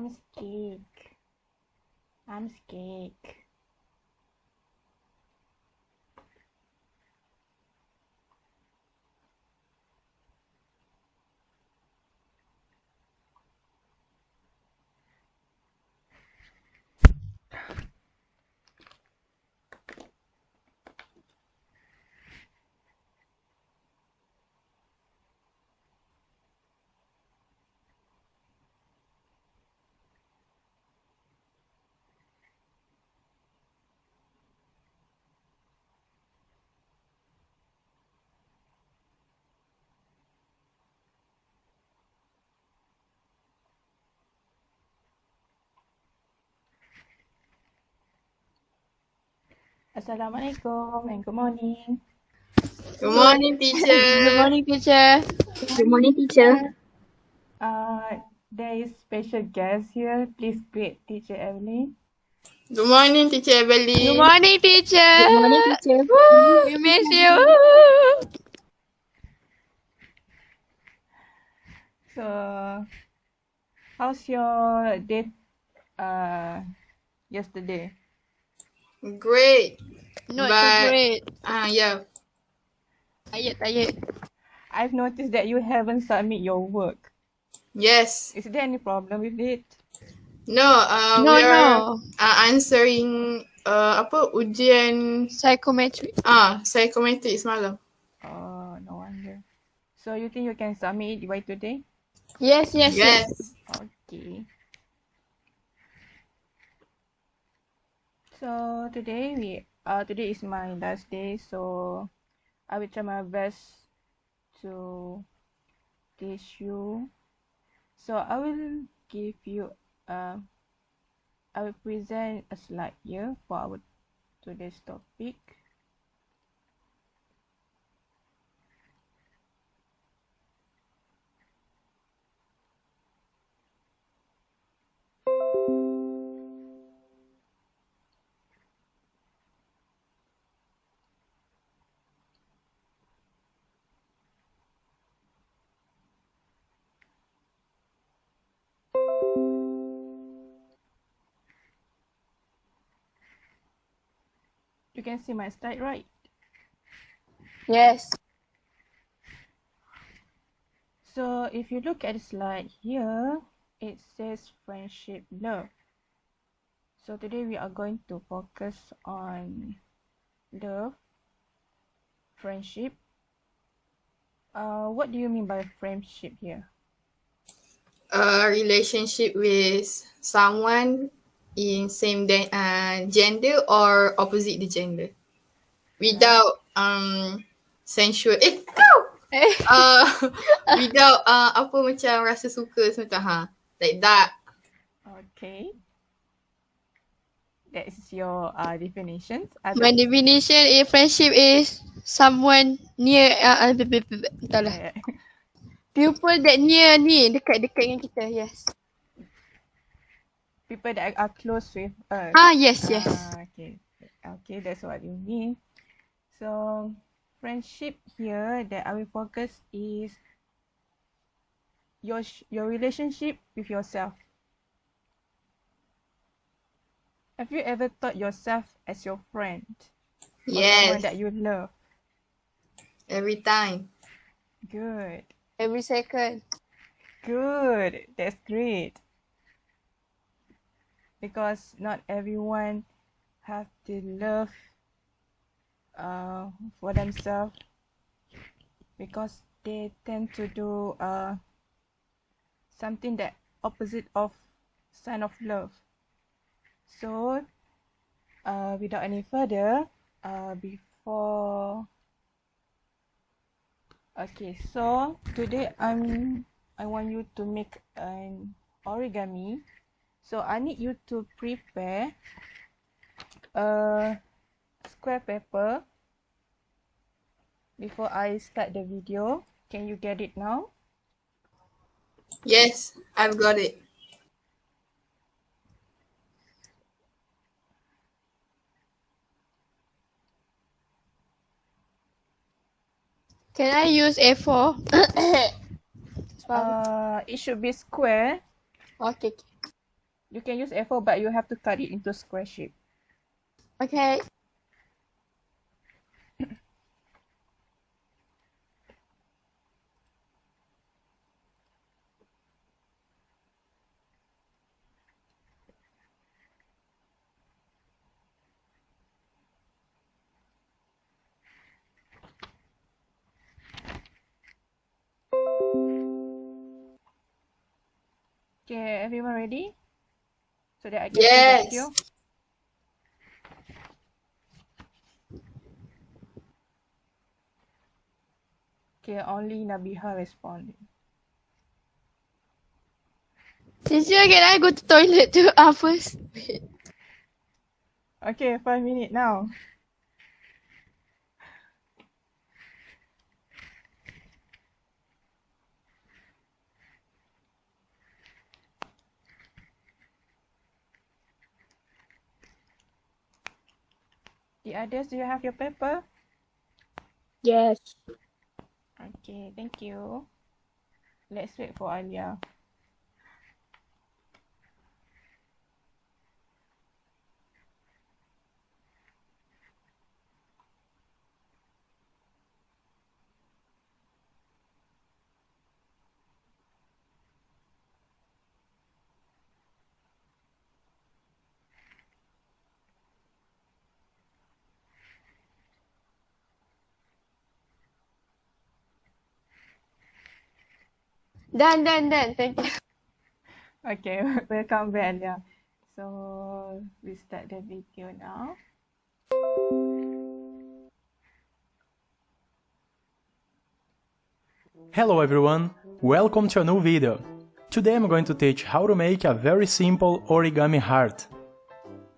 I'm scared. I'm scared. Assalamualaikum and good morning. Good morning, Good teacher. morning, teacher. Good morning, teacher. There is special guest here. Please greet Teacher Evelyn. Good morning, teacher Good Evelyn. morning, teacher. Good morning, teacher. Woo, we miss you. So, how's your day yesterday? Great. Not so great. Yeah. Tired. I've noticed that you haven't submit your work. Yes. Is there any problem with it? No, we are No. answering ujian Psychometric. psychometric semalam. Oh, no wonder. So, you think you can submit it by today? Yes. Yes. Okay. So, today is my last day, so I will try my best to teach you. So I will give you I will present a slide here for our today's topic. You can see my slide, right? Yes. So if you look at the slide here, it says friendship, love. So today we are going to focus on love, friendship. What do you mean by friendship here? A relationship with someone in same gender or opposite the gender. Without sensual. Kau! Without apa macam rasa suka semacam like that. Okay. That is your definitions. My definition is friendship is someone near. Entahlah. People that near ni, dekat dengan kita. Yes. People that are close with us. Yes. Okay. Okay, that's what you mean. So friendship here that I will focus is your relationship with yourself. Have you ever thought yourself as your friend or someone that Yes. you love? Every time. Good. Every second. Good. That's great. Because not everyone have the love for themselves, because they tend to do something that opposite of sign of love. So without any further, so today I want you to make an origami. So I need you to prepare a square paper before I start the video. Can you get it now? Yes, I've got it. Can I use A4? It should be square. Okay. You can use A4, but you have to cut it into square shape. Okay. Okay, everyone ready? So that I can see the Yes. video. Okay, only Nabiha responded. Teacher, can I go to toilet to first? Okay, 5 minutes now. The others, do you have your paper? Yes. Okay, thank you. Let's wait for Alia. Done. Thank you. Okay, welcome back, Alia. So we start the video now. Hello everyone, welcome to a new video. Today I'm going to teach how to make a very simple origami heart.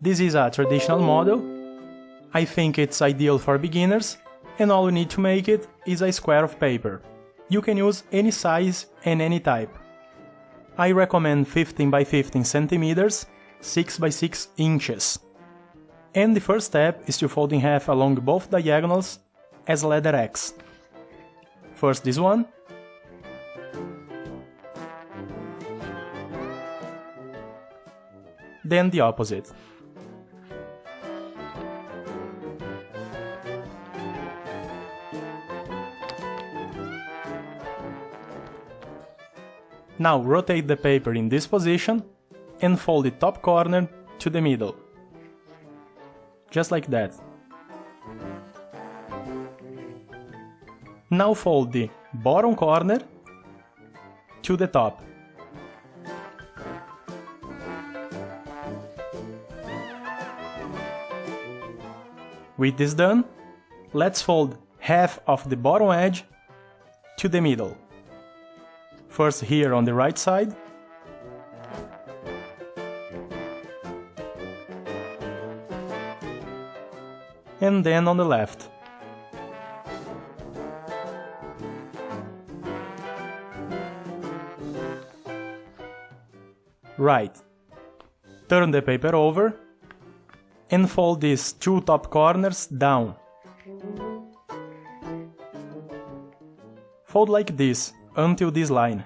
This is a traditional model. I think it's ideal for beginners, and all you need to make it is a square of paper. You can use any size and any type. I recommend 15 by 15 centimeters, 6 by 6 inches. And the first step is to fold in half along both diagonals as letter X. First this one, then the opposite. Now rotate the paper in this position and fold the top corner to the middle. Just like that. Now fold the bottom corner to the top. With this done, let's fold half of the bottom edge to the middle. First here on the right side, and then on the left. Right. Turn the paper over and fold these two top corners down. Fold like this until this line.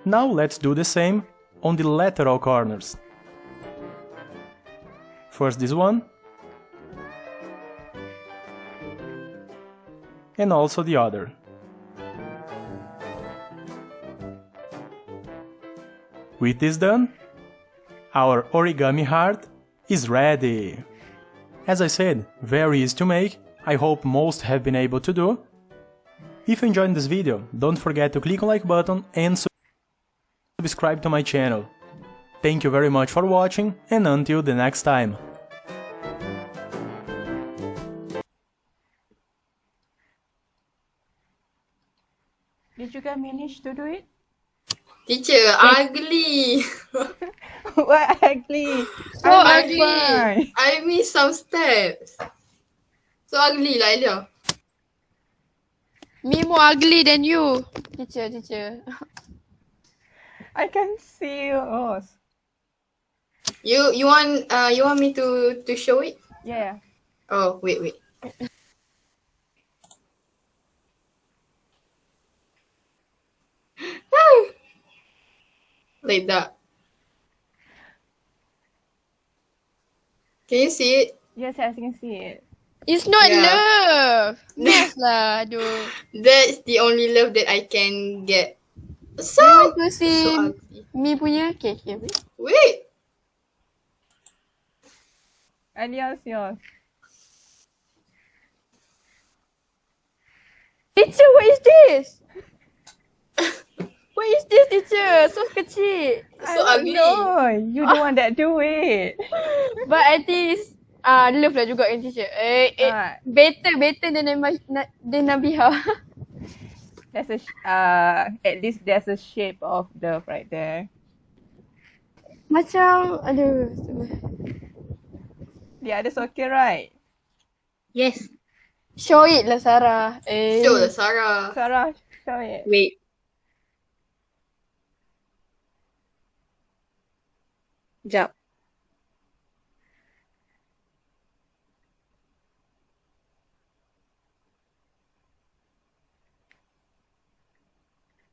Now let's do the same on the lateral corners. First this one, and also the other. With this done, our origami heart is ready. As I said, very easy to make, I hope most have been able to do. If you enjoyed this video, don't forget to click on like button and subscribe to my channel. Thank you very much for watching, and until the next time. Did you guys manage to do it? Teacher, ugly. What ugly? So I ugly. fine. I missed some steps. So ugly lah, Elia. Me more ugly than you. Teacher. I can see yours. You want me to show it? Yeah. Oh, wait. Like that. Can you see it? Yes, I can see it. It's not Yeah. love. Yes lah, aduh. That's the only love that I can get. So, You want to so see ugly. me punya? Okay, wait. Wait. Alias yours. Teacher, what is this? What is this, teacher? So kecil. I So don't ugly. know. You the one that do it. But I think it's love lah juga kan teacher. Ah. Better than Nabiha. There's a at least there's a shape of love right there. Macam, aduh. The others okay, right? Yes. Show it lah Sarah. Show the Sarah. Sarah, show it. Wait. Jap.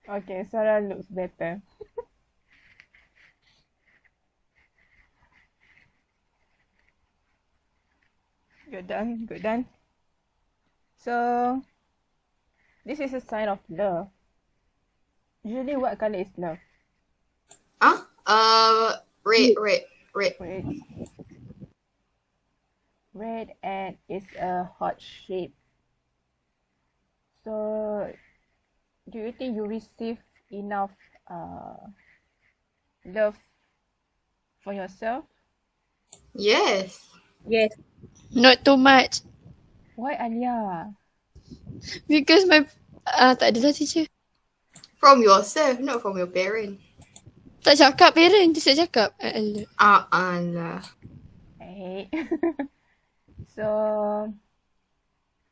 Okay, Sarah looks better. Good done, good done. So, this is a sign of love. Usually, what color is love? Huh? Red. Red. Red, and it's a heart shape. So, do you think you receive enough love for yourself? Yes. Yes. Not too much. Why, Alia? Because my tak ada lah teacher. From yourself, not from your parent. Tak cakap parent, dia tak cakap. Lah. Hey. So,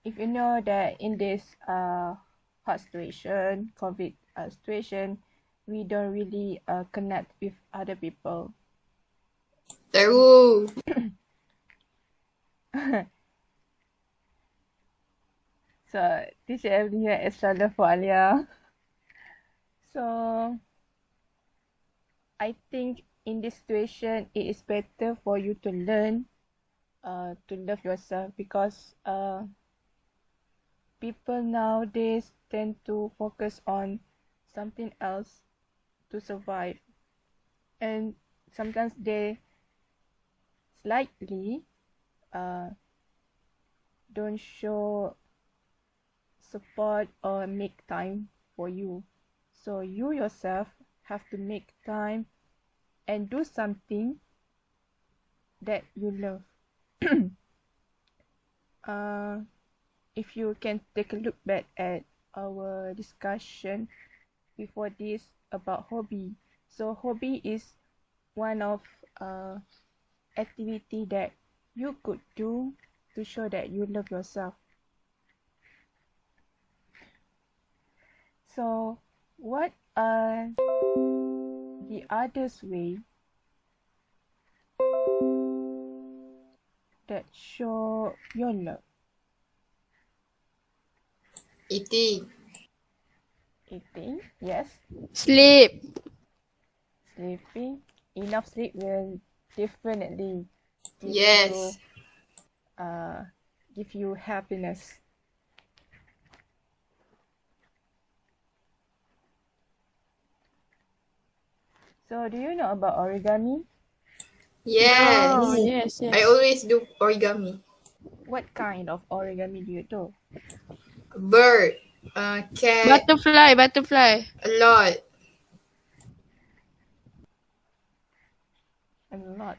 if you know that in this hot situation, COVID situation, we don't really connect with other people. True. So, teacher Evelyn had extra love for Alia. So, I think in this situation, it is better for you to learn to love yourself, because people nowadays tend to focus on something else to survive, and sometimes they slightly don't show support or make time for you. So you yourself have to make time and do something that you love. If you can take a look back at our discussion before this about hobby. So hobby is one of activity that you could do to show that you love yourself. So what are the others way that show your love? Eating. Eating, yes. Sleep. Sleeping. Enough sleep will definitely Yes. give you happiness. So do you know about origami? Yes. Oh, yes. I always do origami. What kind of origami do you do? Bird. Cat. Butterfly. A lot. A lot.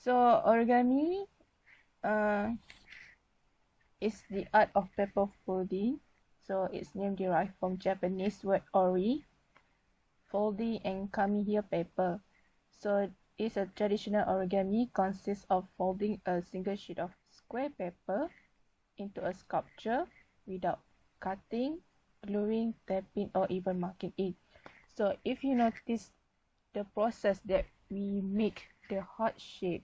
So origami is the art of paper folding. So its name derived from Japanese word ori, folding, and kami here paper. So it's a traditional origami consists of folding a single sheet of square paper into a sculpture without cutting, gluing, tapping, or even marking it. So if you notice the process that we make the heart shape,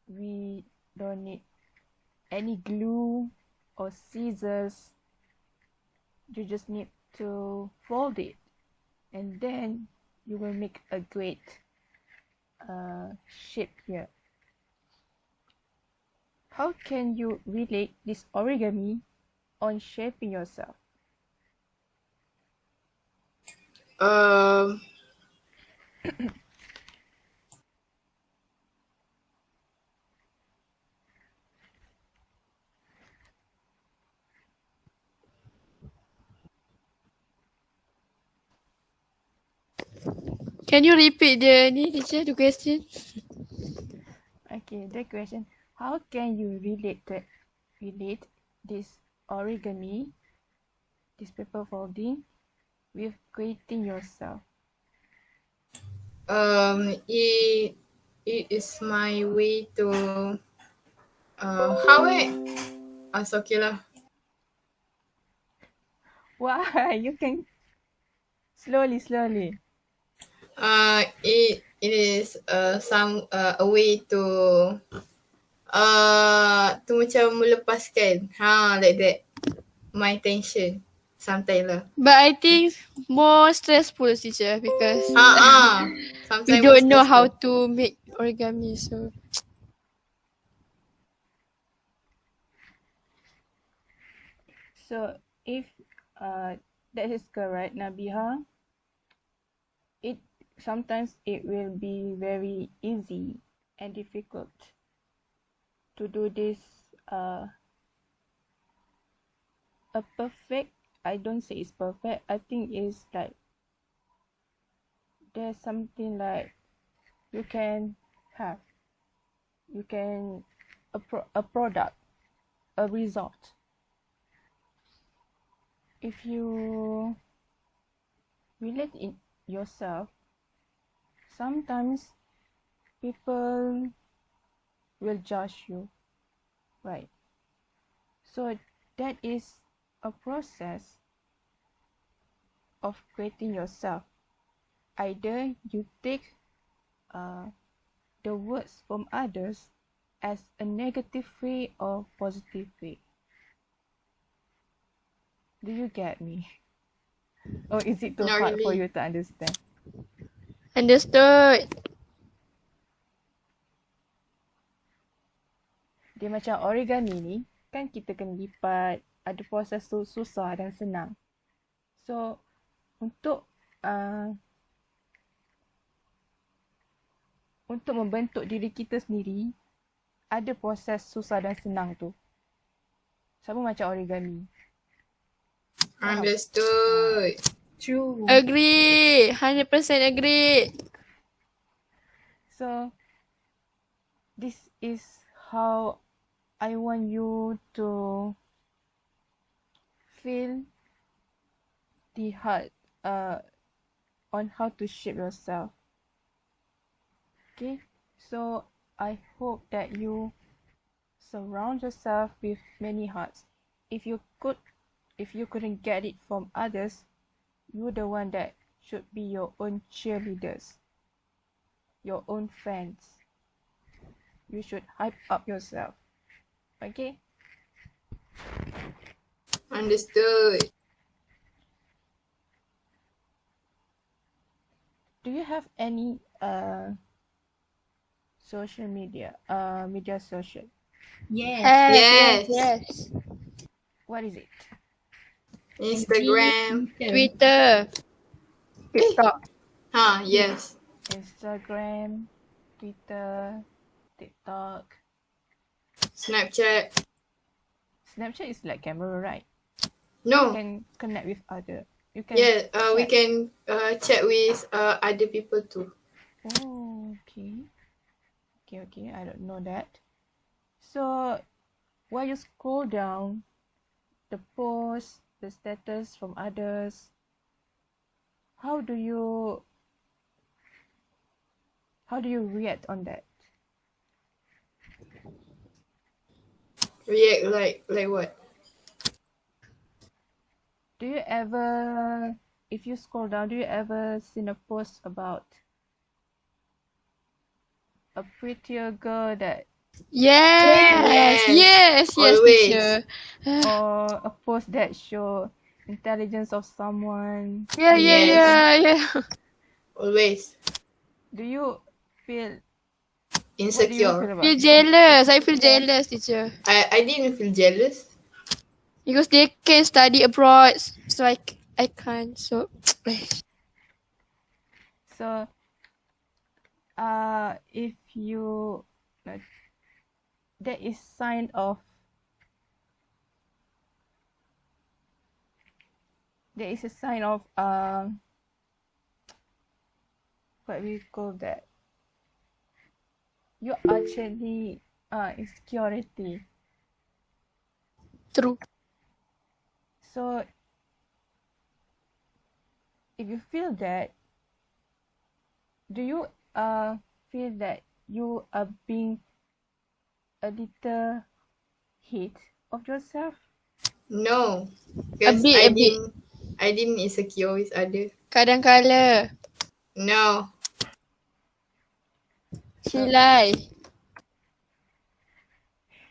we don't need any glue or scissors. You just need to fold it, and then you will make a great shape here. How can you relate this origami on shaping yourself? Um, Can you repeat the question? Okay, the question: how can you relate this origami, this paper folding, with creating yourself? it is my way to how it's okay lah. Why? You can slowly. It is some a way to macam melepaskan like that my tension sometimes lah. But I think more stressful, teacher, because Sometimes we don't know how to make origami. So So if that is correct, Nabiha, sometimes it will be very easy and difficult to do this a perfect. I don't say it's perfect. I think it's like there's something like you can have a product, a result. If you relate it yourself, sometimes people will judge you, right? So that is a process of creating yourself. Either you take the words from others as a negative way or positive way. Do you get me? Or is it too Not hard for really. you to understand? understood. Dia macam origami ni, kan kita kena lipat, ada proses susah dan senang. So, untuk membentuk diri kita sendiri, ada proses susah dan senang tu. Sama macam origami. Understood. True. Agree. 100% agree. So, this is how I want you to feel the heart on how to shape yourself. Okay, so I hope that you surround yourself with many hearts. If you couldn't get it from others, you're the one that should be your own cheerleaders, your own friends. You should hype up yourself. Okay? Understood. Do you have any social media social? Yes. Yes. What is it? Instagram. Twitter. TikTok. Yes. Instagram, Twitter, TikTok. Snapchat. Snapchat is like camera, right? No. You can connect with other. You can We chat. can chat with other people too. Oh, okay. Okay. I don't know that. So, while you scroll down the posts, the status from others, how do you react on that? React like what? Do you ever, if you scroll down, do you ever seen a post about a prettier girl that, Yes, Always. teacher. or a post that show intelligence of someone? Yeah. Always. Do you feel, what do you Insecure. feel about Feel it? jealous. I feel Yeah. jealous, teacher. I didn't feel jealous. Because they can study abroad. So I can't. So So, if you, like, there is sign of, there is a sign of, what we call that? You actually, insecurity. true. So, if you feel that, do you feel that you are being a little hate of yourself? No. A Because bit, a bit. I didn't insecure with other. Kadang-kala. No. She lie.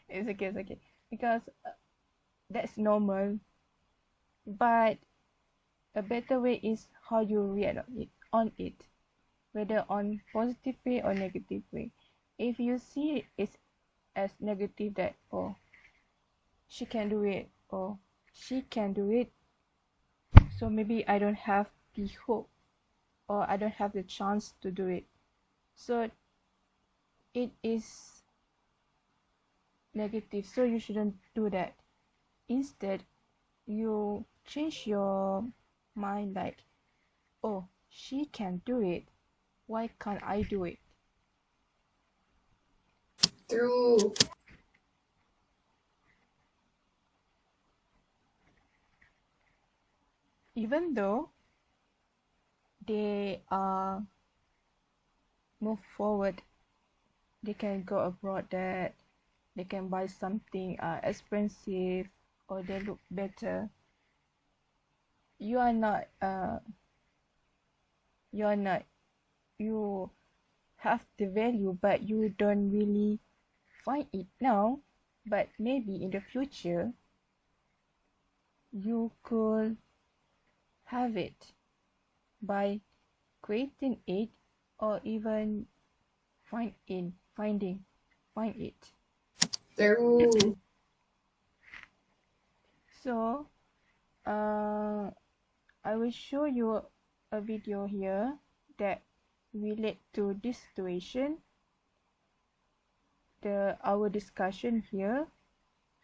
It's okay. Because that's normal. But a better way is how you react on it, whether on positive way or negative way. If you see it as negative, that, oh, she can do it, or she can do it, so maybe I don't have the hope, or I don't have the chance to do it. So it is negative, so you shouldn't do that. Instead, you change your mind, like, oh, she can do it, why can't I do it? True. Even though they move forward, they can go abroad, that they can buy something expensive, or they look better. You are not you have the value, but you don't really find it now. But maybe in the future you could have it by creating it, or even find it. True. So I will show you a video here that relate to this situation, our discussion here.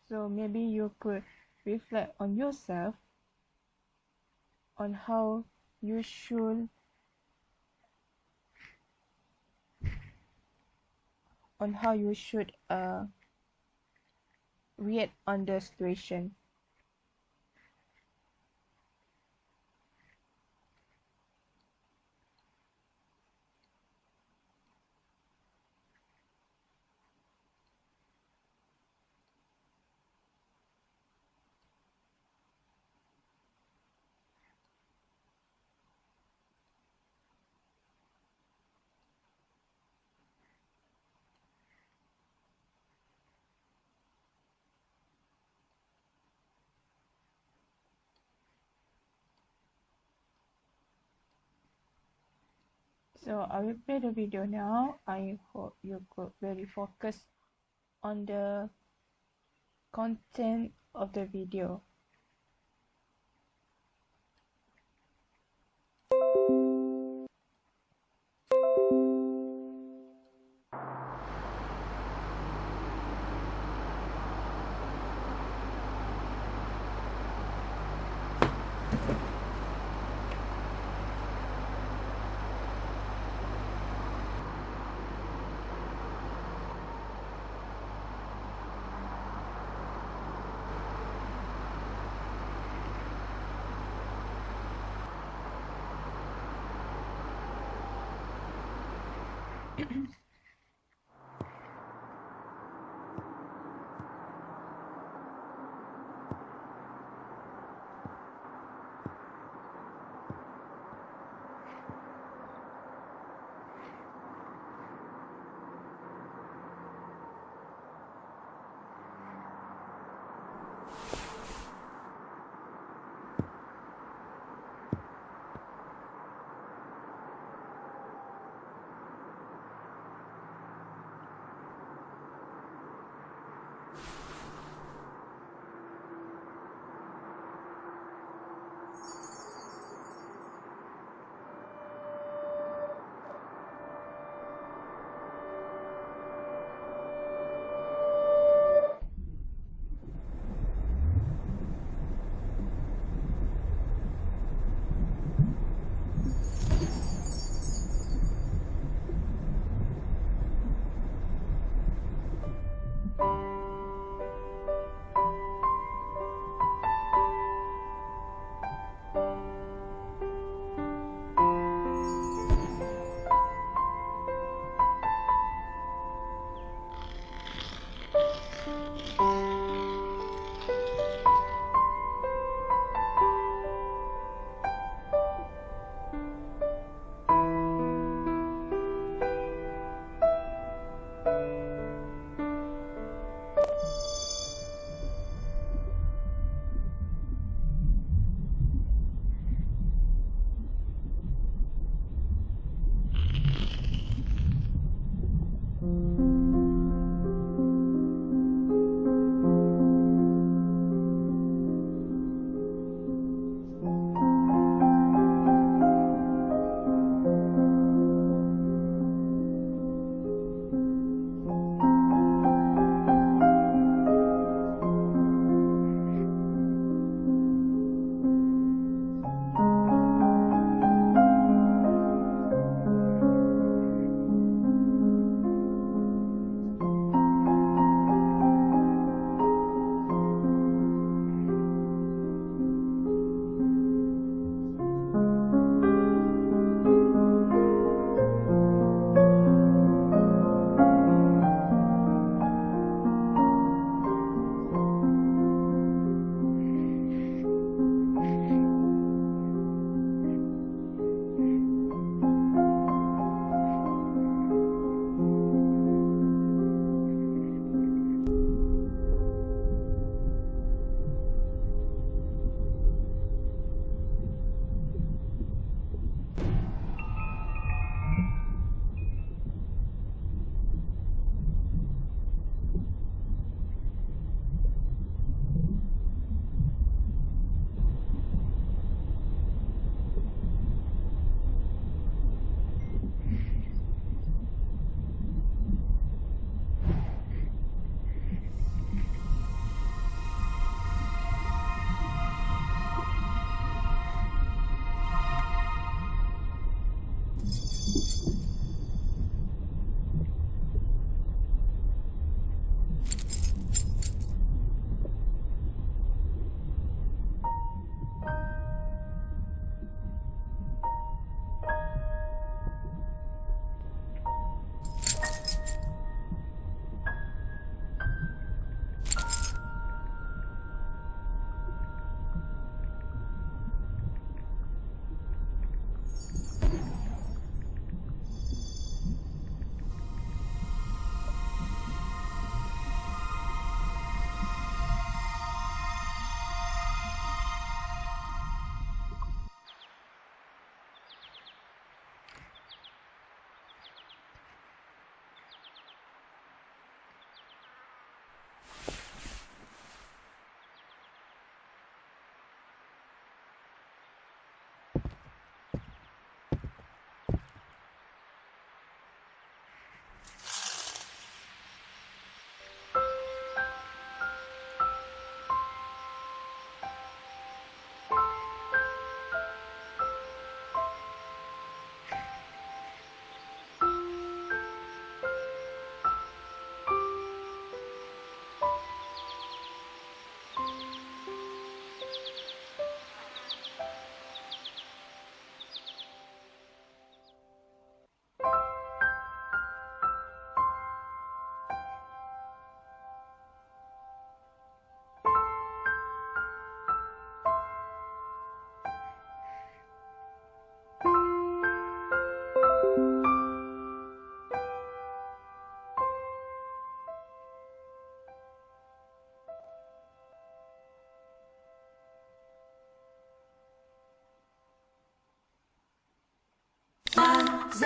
So maybe you could reflect on yourself, on how you should react on the situation. So I will play the video now. I hope you could very focus on the content of the video.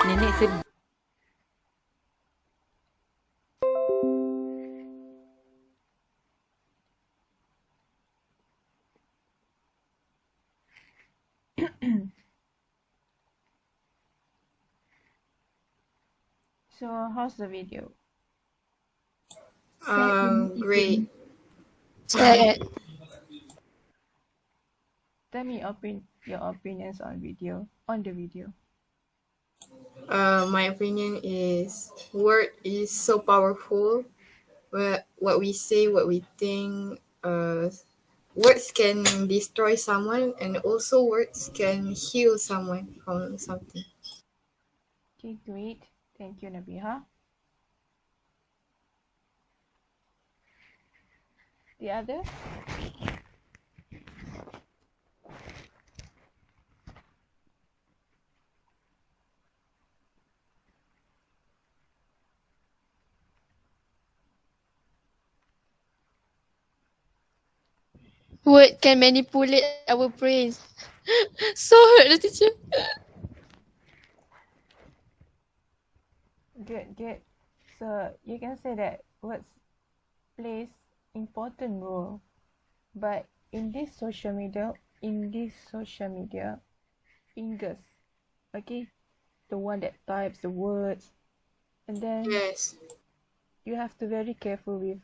Nenek sedih. So how's the video? Great. Sad. Tell me your opinions on the video. My opinion is word is so powerful. What we say, what we think, words can destroy someone, and also words can heal someone from something. Okay, great. Thank you, Nabiha. The other? Word can manipulate our brains. So hurt the teacher. Good. So you can say that words plays important role, but in this social media, fingers, okay, the one that types the words, and then Yes. you have to very careful with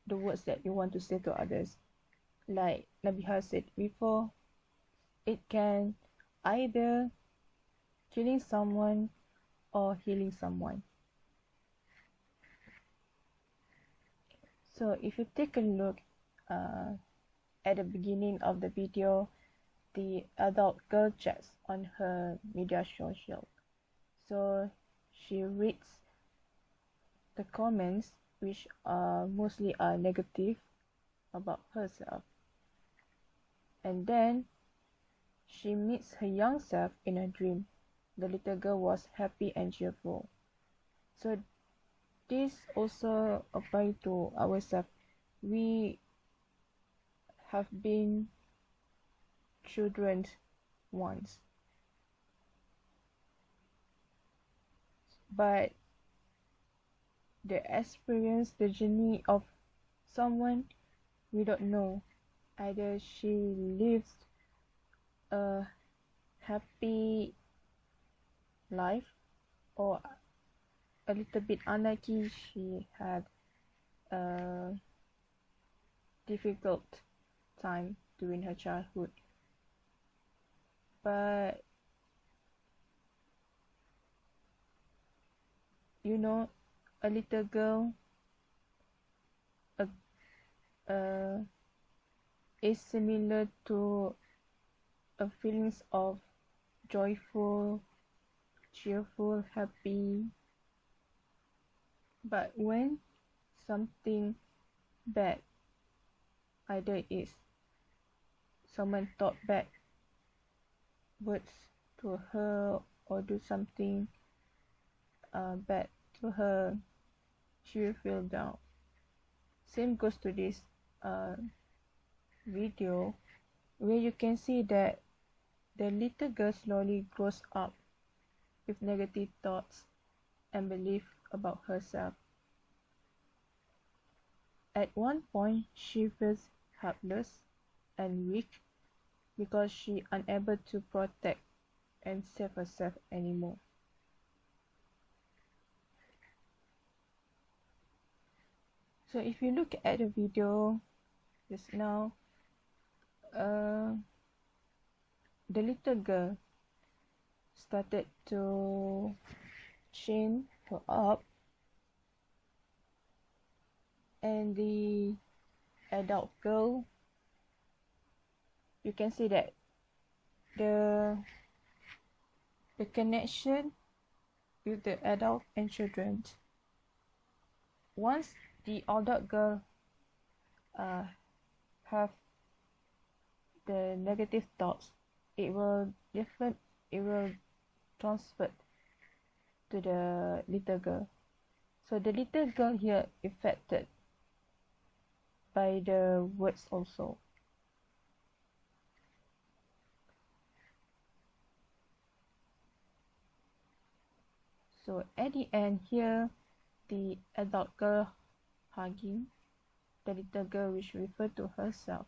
the words that you want to say to others. Like Nabiha said before, it can either killing someone or healing someone. So if you take a look at the beginning of the video, the adult girl checks on her media social. So she reads the comments, which are mostly negative about herself. And then she meets her young self in a dream. The little girl was happy and cheerful. So this also applies to ourselves. We have been children once, but the experience, the journey of someone, we don't know. Either she lives a happy life or a little bit unlucky, she had a difficult time during her childhood. But you know, a little girl is similar to a feelings of joyful, cheerful, happy. But when something bad, either is someone talk bad words to her or do something bad to her, she will feel down. Same goes to this video, where you can see that the little girl slowly grows up with negative thoughts and belief about herself. At one point, she feels helpless and weak because she unable to protect and save herself anymore. So if you look at the video just now, the little girl started to chain her up, and the adult girl, you can see that the connection with the adult and children. Once the adult girl have the negative thoughts, it will transfer to the little girl. So the little girl here affected by the words also. So at the end here, the adult girl hugging the little girl, which refer to herself.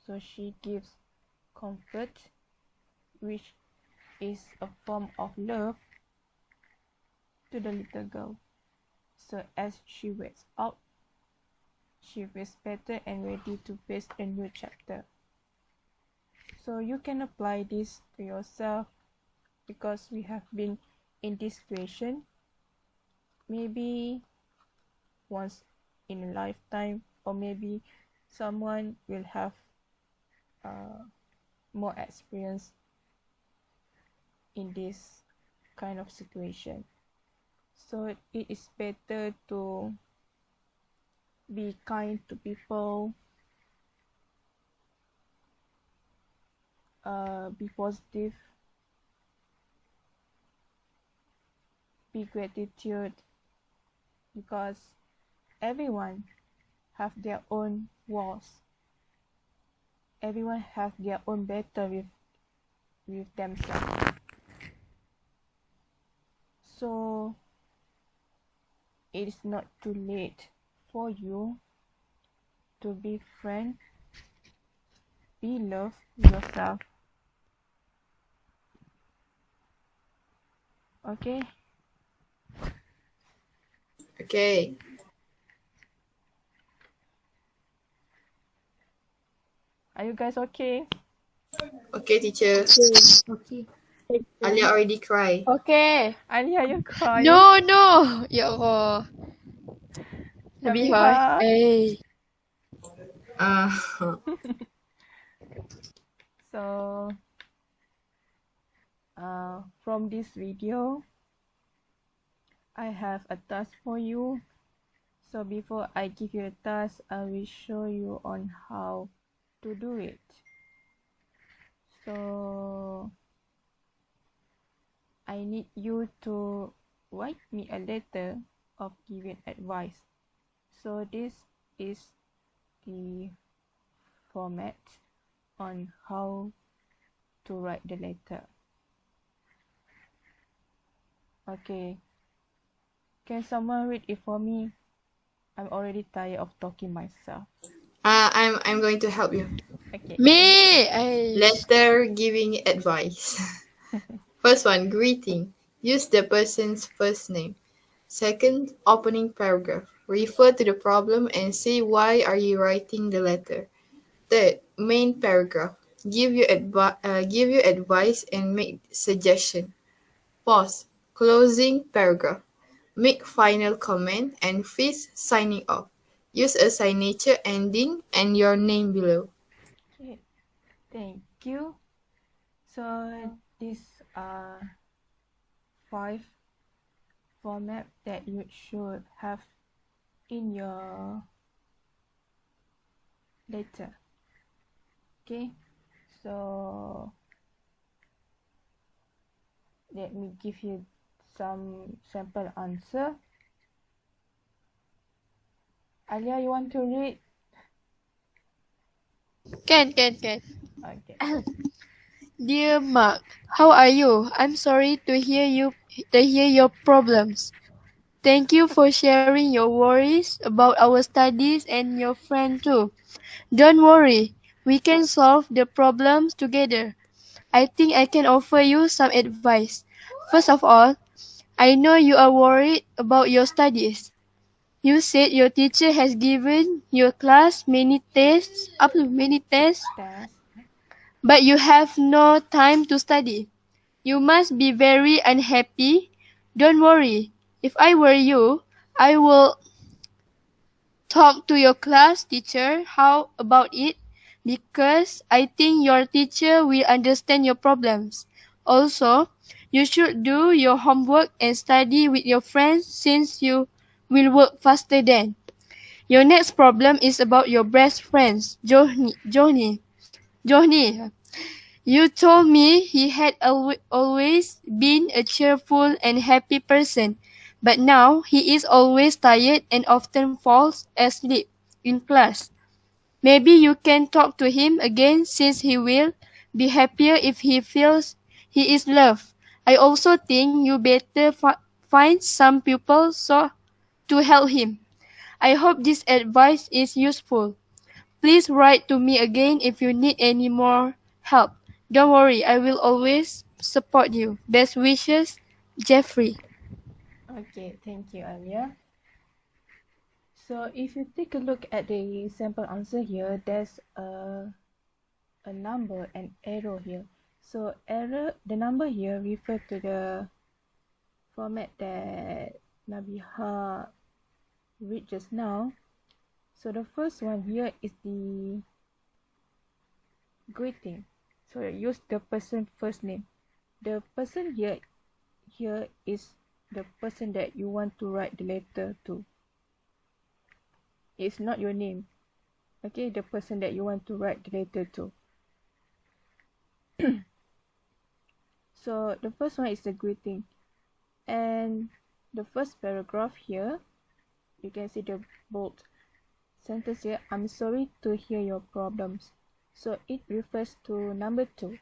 So she gives comfort, which is a form of love to the little girl. So as she wakes up, she feels better and ready to face a new chapter. So you can apply this to yourself, because we have been in this situation maybe once in a lifetime, or maybe someone will have more experience in this kind of situation. So it is better to be kind to people, be positive, be gratitude, because everyone have their own walls. Everyone have their own battle with themselves. So it is not too late for you to be friend, be love yourself. Okay? Okay. Are you guys okay? Okay, teacher. Okay. Alia already cry. Okay. Alia, you crying? No, no. Ya Allah. Nabiha. Ah, So from this video, I have a task for you. So before I give you a task, I will show you on how to do it. So I need you to write me a letter of giving advice. So this is the format on how to write the letter. Okay. Can someone read it for me? I'm already tired of talking myself. I'm going to help you. Okay. Me. Letter giving advice. First one, greeting. Use the person's first name. Second, opening paragraph. Refer to the problem and say why are you writing the letter. Third, main paragraph. Give you advice and make suggestion. Pause. Closing paragraph. Make final comment and fifth signing off. Use a signature ending and your name below. Okay, thank you. So these are 5 format that you should have in your letter. Okay, so let me give you some sample answer. Alia, you want to read? Can. Okay. Dear Mark, how are you? I'm sorry to hear your problems. Thank you for sharing your worries about our studies and your friend too. Don't worry, we can solve the problems together. I think I can offer you some advice. First of all, I know you are worried about your studies. You said your teacher has given your class many tests, Test. but you have no time to study. You must be very unhappy. Don't worry. If I were you, I will talk to your class teacher how about it because I think your teacher will understand your problems. Also, you should do your homework and study with your friends since you will work faster then. Your next problem is about your best friends, Johnny. You told me he had always been a cheerful and happy person, but now he is always tired and often falls asleep in class. Maybe you can talk to him again since he will be happier if he feels he is loved. I also think you better find some people to help him. I hope this advice is useful. Please write to me again if you need any more help. Don't worry, I will always support you. Best wishes, Jeffrey. Okay, thank you, Alia. So if you take a look at the sample answer here, there's a number, an arrow here. So the number here refer to the format that Nabiha read just now. So the first one here is the greeting. So use the person first name. The person here is the person that you want to write the letter to. It's not your name. Okay, the person that you want to write the letter to. So the first one is the greeting. And the first paragraph here, you can see the bold sentence here. I'm sorry to hear your problems. So it refers to number 2.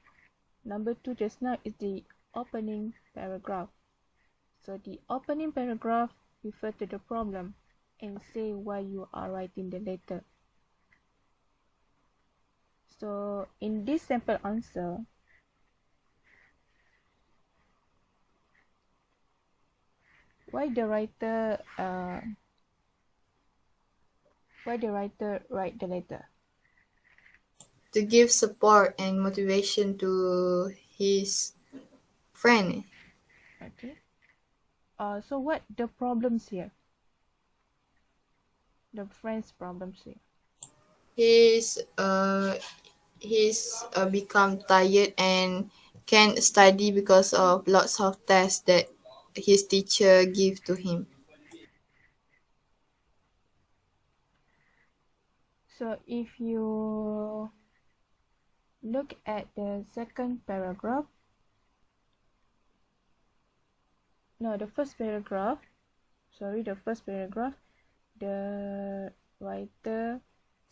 Number 2 just now is the opening paragraph. So the opening paragraph refer to the problem and say why you are writing the letter. So in this sample answer, why the writer write the letter? To give support and motivation to his friend. Okay. So what the problems here? The friend's problems here. He's become tired and can't study because of lots of tests that his teacher give to him. So if you look at the second paragraph, no, the first paragraph, the writer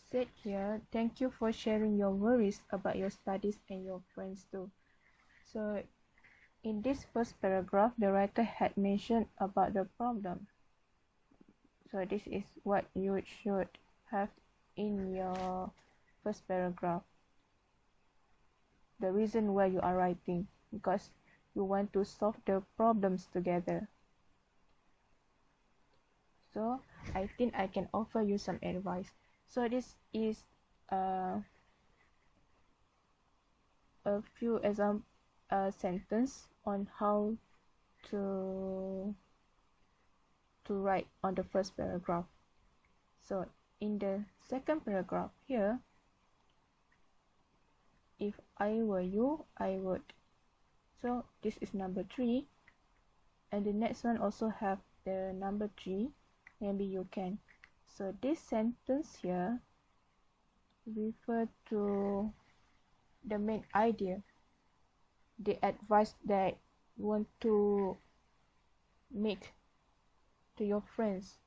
said here, thank you for sharing your worries about your studies and your friends too. So in this first paragraph, the writer had mentioned about the problem. So this is what you should have in your first paragraph. The reason why you are writing, because you want to solve the problems together. So I think I can offer you some advice. So this is a few example sentence on how to write on the first paragraph. So in the second paragraph here, if I were you, I would. So this is number 3, and the next one also have the number 3. Maybe you can. So this sentence here refer to the main idea, the advice that you want to make to your friends.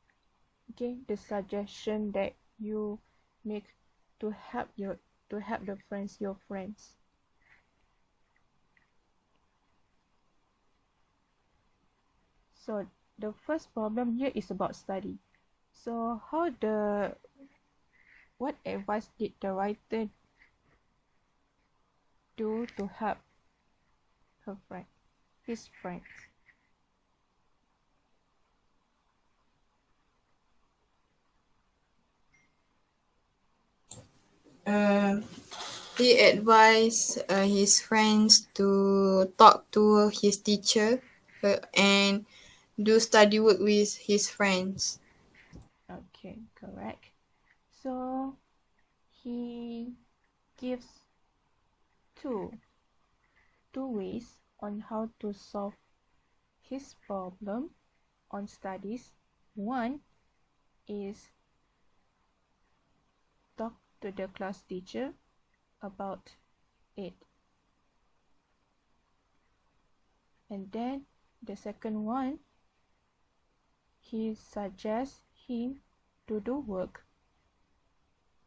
Okay, the suggestion that you make to help your friends. So the first problem here is about study. So what advice did the writer do to help his friends? He advised his friends to talk to his teacher and do study work with his friends. Okay, correct. So he gives two ways on how to solve his problem on studies. One is talk to the class teacher about it. And then the second one, he suggests him to do work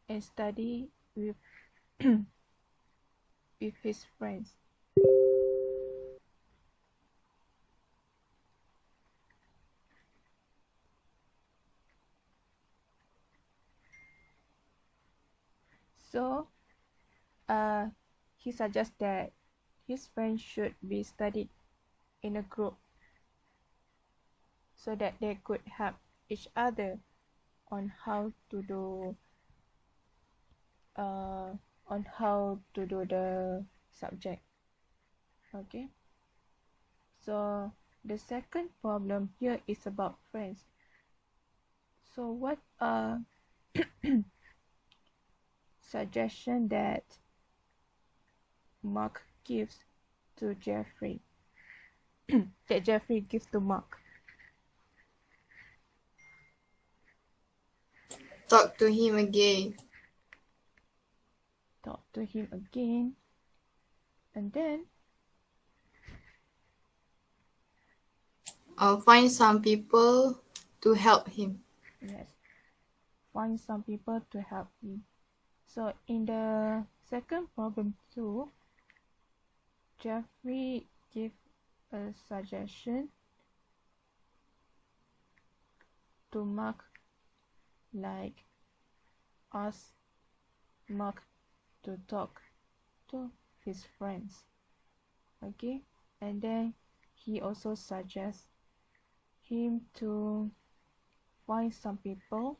and study with with his friends. So he suggests that his friends should be studied in a group so that they could help each other on how to do the subject. Okay, so the second problem here is about friends. So what are suggestion that Mark gives to Jeffrey that Jeffrey gives to Mark? Talk to him again. Talk to him again, and then I'll find some people to help him. yes, find some people to help him. So in the second problem too, Jeffrey gives a suggestion to Mark, like ask Mark to talk to his friends. Okay, and then he also suggests him to find some people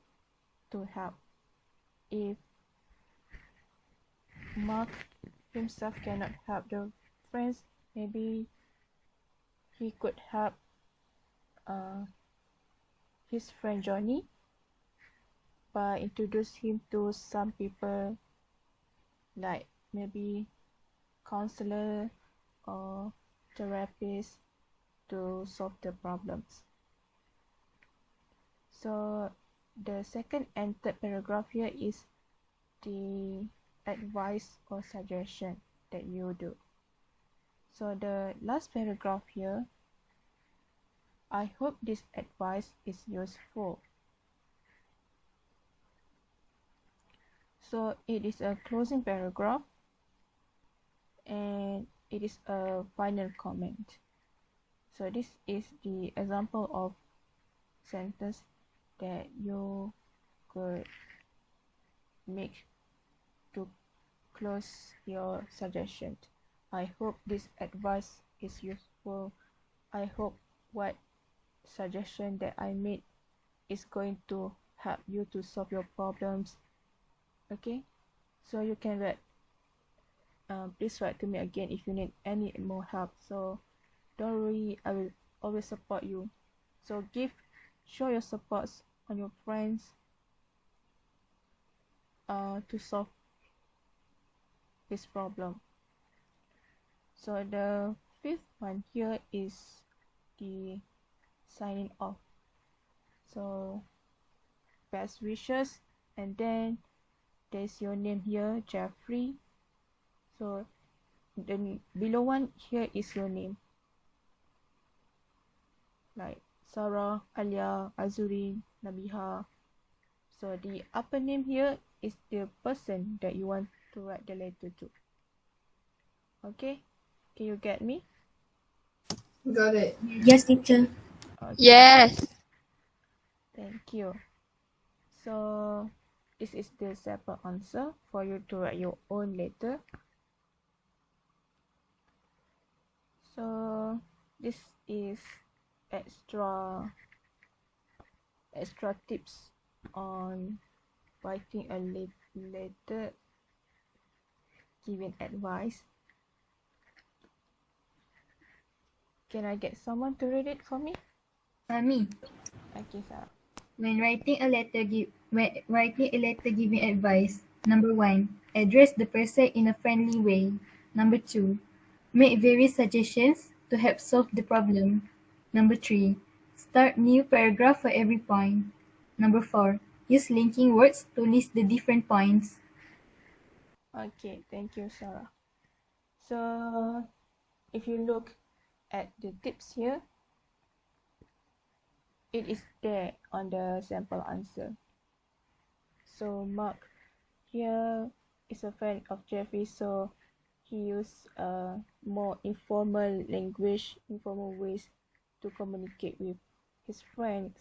to help. If Mark himself cannot help the friends, maybe he could help his friend Johnny by introduce him to some people, like maybe counselor or therapist, to solve the problems. So the second and third paragraph here is the advice or suggestion that you do. So the last paragraph here, I hope this advice is useful. So it is a closing paragraph and it is a final comment. So this is the example of sentence that you could make to close your suggestion. I hope this advice is useful. I hope what suggestion that I made is going to help you to solve your problems. Okay, so you can write, please write to me again if you need any more help. So don't worry, I will always support you. So show your supports on your friends to solve this problem. So the fifth one here is the signing off. So best wishes, and then there's your name here, Jeffrey. So the below one here is your name, like Sarah, Alia, Azurin, Nabiha. So the upper name here is the person that you want to write the letter to. Okay, can you get me? Got it. Yes, teacher. Okay. Yes. Thank you. So this is the sample answer for you to write your own letter. So this is extra tips on writing a letter, giving advice. Can I get someone to read it for me? Me. Okay, Sarah. When writing a letter giving advice, number 1, address the person in a friendly way. Number 2, make various suggestions to help solve the problem. Number 3, start new paragraph for every point. Number 4, use linking words to list the different points. Okay, thank you, Sarah. So if you look at the tips here, it is there on the sample answer. So Mark here is a friend of Jeffrey, so he used more informal language, informal ways to communicate with his friends.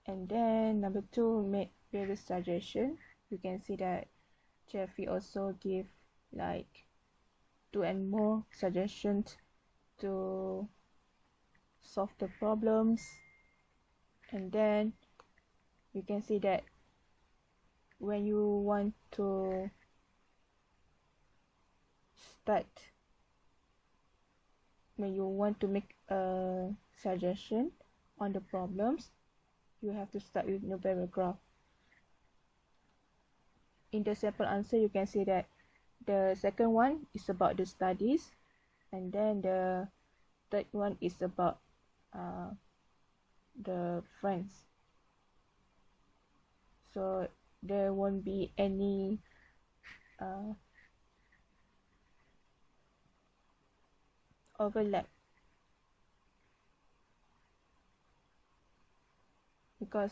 And then number 2, make various suggestions. You can see that Jeffrey also give like 2 and more suggestions to solve the problems. And then you can see that when you want to make a suggestion on the problems, you have to start with your paragraph. In the sample answer, you can see that the second one is about the studies, and then the third one is about the friends. So there won't be any overlap, because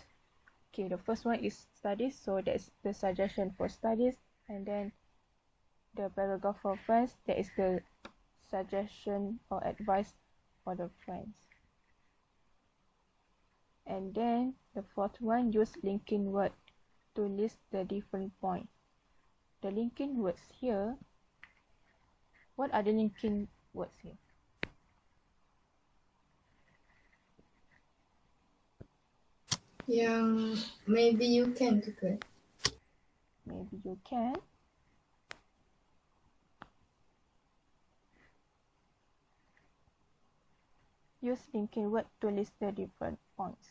okay, the first one is studies, so that's the suggestion for studies, and then the paragraph for friends, that is the suggestion or advice for the friends. And then the fourth one, use linking word to list the different points. The linking words here, what are the linking words here? Yang maybe you can tukar. Maybe you can. Use linking word to list the different points.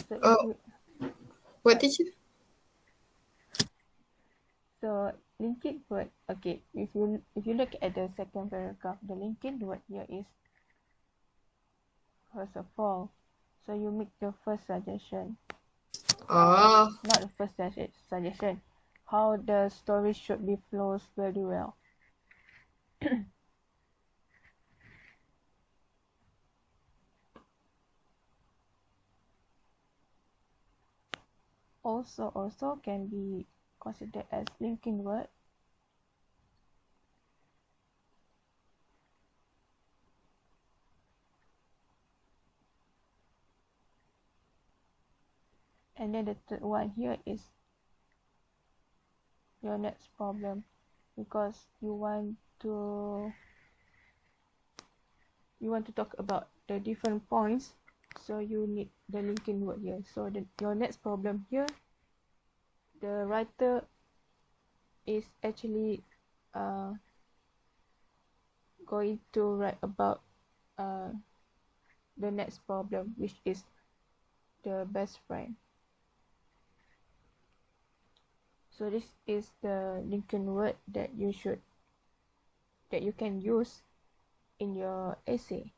So Oh, what teacher? So linking word, okay, if you look at the second paragraph, the linking word here is first of all. So you make the first suggestion. Oh, Not the first suggestion. How the story should be flows very well. Also can be considered as linking word. And then the third one here is your next problem, because you want to you want to talk about the different points, so you need the linking word here. So your next problem here, the writer is actually going to write about the next problem, which is the best friend. So this is the linking word that you can use in your essay.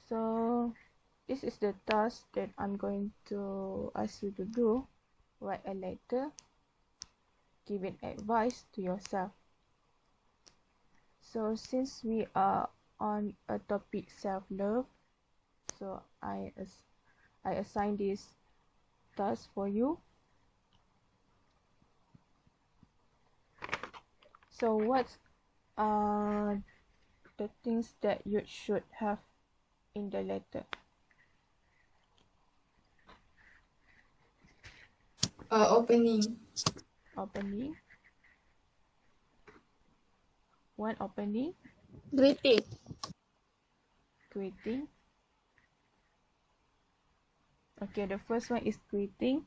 So this is the task that I'm going to ask you to do. Write a letter giving advice to yourself. So since we are on a topic self-love, so I assign this task for you. So what's the things that you should have in the letter? Opening. Opening. One opening. Greeting. Greeting. Okay, the first one is greeting,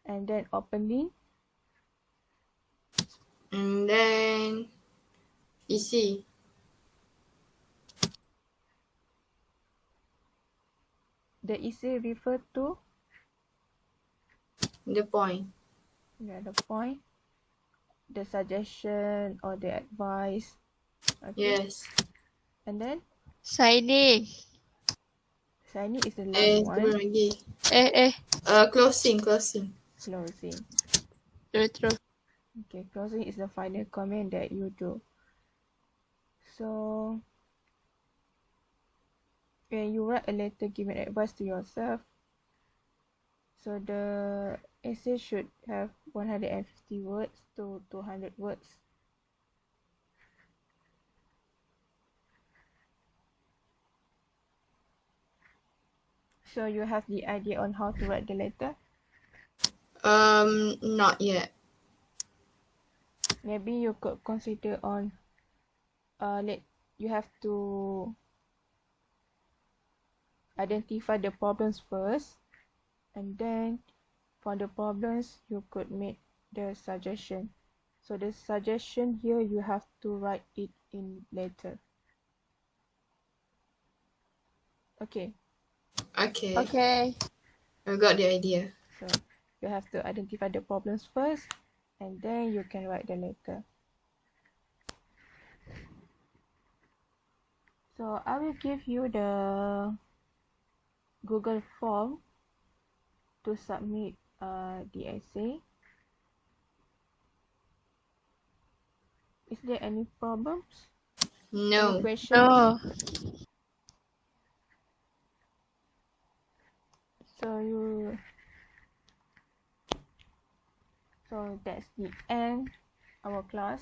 and then opening. And then EC. The essay refer to The point. the point, the suggestion or the advice. Okay. Yes. And then Signing. signing is the last one. Lagi. Closing. Closing. True. Okay, closing is the final comment that you do. So when you write a letter giving advice to yourself, so the essay should have 150 words to 200 words. So you have the idea on how to write the letter? Not yet. Maybe you could consider on you have to identify the problems first, and then for the problems you could make the suggestion. So the suggestion here you have to write it in letter. Okay. Okay. I got the idea. So you have to identify the problems first, and then you can write the letter. So I will give you the Google form to submit the essay. Is there any problems? No. Any questions? No. So that's the end of our class.